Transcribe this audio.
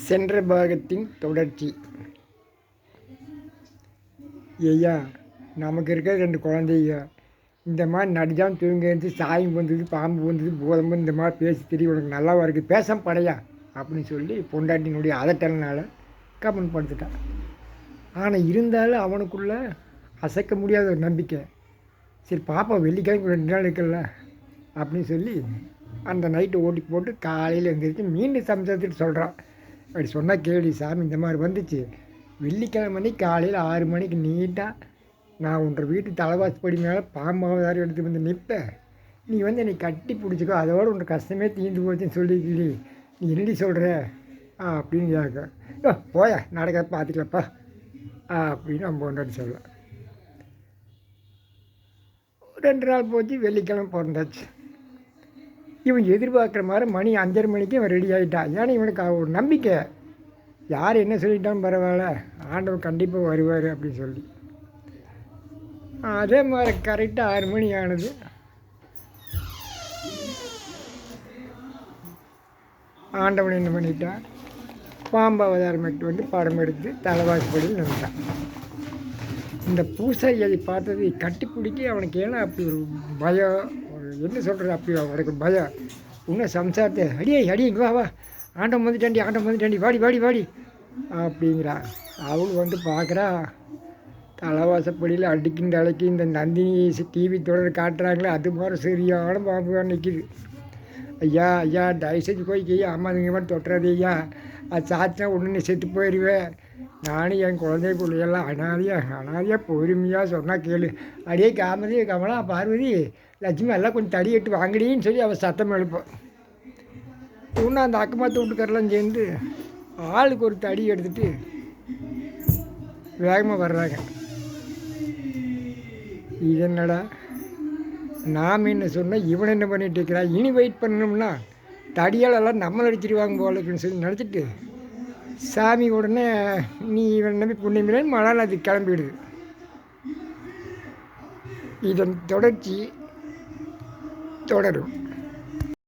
சென்ற பாகத்தின் தொடர்ச்சி. ஐயா, நமக்கு இருக்கிற 2 குழந்தைங்க இந்த மாதிரி நடிதான் தூங்கி எழுந்து சாயம் வந்தது, பாம்பு வந்தது, பூதம் இந்த மாதிரி பேசி தெரியும், உனக்கு நல்லாவா இருக்குது, பேச படையா அப்படின்னு சொல்லி பொண்டாட்டினுடைய அதட்டல்னால கமெண்ட் படுத்துட்டான். ஆனால் இருந்தாலும் அவனுக்குள்ள அசைக்க முடியாத ஒரு நம்பிக்கை. சரி பாப்பா வெள்ளிக்கிழமை 2 நாள் இருக்குல்ல அப்படின்னு சொல்லி அந்த நைட்டு ஓட்டி போட்டு காலையில் எழுந்திரிச்சு மீண்டும் சம்சாரத்துட்டு சொல்கிறான். அப்படி சொன்னால் கேள்வி சாமி, இந்த மாதிரி வந்துச்சு, வெள்ளிக்கிழமை காலையில் 6 மணிக்கு நீட்டாக நான் உன்ற வீட்டு தலைவாசப்படி மேலே பாம்பாவதாரம் எடுத்து வந்து நிற்பேன், நீ வந்து என்னை கட்டி பிடிச்சிக்கோ, அதோடு உன்ற கஷ்டமே தீர்ந்து போச்சுன்னு சொல்லிக்கிளி, நீ என்னடி சொல்கிற அப்படின்னு கேட்க, போய நடக்க பார்த்துக்கலப்பா அப்படின்னு நம்ம கொண்டாடி சொல்லலாம். 2 நாள் போச்சு, வெள்ளிக்கிழமை பிறந்தாச்சு. இவன் எதிர்பார்க்குற மாதிரி மணி 5:30 மணிக்கு இவன் ரெடி ஆகிட்டான். ஏன்னா இவனுக்கு ஒரு நம்பிக்கை, யார் என்ன சொல்லிட்டாலும் பரவாயில்ல, ஆண்டவர் கண்டிப்பாக வருவார் அப்படின்னு சொல்லி. அதே மாதிரி கரெக்டாக 6 மணி ஆனது. ஆண்டவன் என்ன பண்ணிட்டான், பாம்பு அவதாரம் வந்து படம் எடுத்து தலைவாசப்படியில் நின்றான். இந்த பூசாரி அதை பார்த்தது கட்டி பிடிக்கி அவனுக்கு ஏன்னா அப்படி ஒரு பயம், ஒரு என்ன சொல்கிறது, அப்படி அவனுக்கு பயம். இன்னும் சம்சாரத்தை அடியே இங்கே வா ஆண்டம் வந்துட்டாண்டி வாடி அப்படிங்கிறான். அவள் வந்து பார்க்குறா, தலைவாசப்படியில் அடிக்கின்ற அலைக்கு இந்த நந்தினி டிவி தொடர் காட்டுறாங்களே அது மாதிரி சரியான பாம்பு நிற்கிது. ஐயா தயவு செஞ்சு போய் ஆமாதுங்க மாதிரி தொட்டுறது ஐயா, அது சாத்தினா ஒன்று செத்து போயிடுவேன், நானும் என் குழந்தை பிள்ளையெல்லாம் அனாதியாக பொறுமையாக சொன்னால் கேளு, அடியே காமதி கமலா பார்வதி லட்சுமி எல்லாம் கொஞ்சம் தடி எட்டு வாங்கடின்னு சொல்லி அவள் சத்தம் எழுப்போம். இன்னும் அந்த அக்கமாத்து வீட்டுக்காரெல்லாம் சேர்ந்து ஆளுக்கு ஒரு தடி எடுத்துகிட்டு வேகமாக வர்றாங்க. இது என்னடா, நாம் என்ன சொன்னால் இவன் என்ன பண்ணிட்டு இருக்கிறா, இனி வெயிட் பண்ணணும்னா தடியாலெல்லாம் நம்மளை அடிச்சிருவாங்க போலக்குன்னு சொல்லி நினச்சிட்டு சாமி உடனே நீ இவன் நம்பி புண்ணியமில்லைன்னு மழை அது கிளம்பிடுது. இதன் தொடர்ச்சி தொடரும்.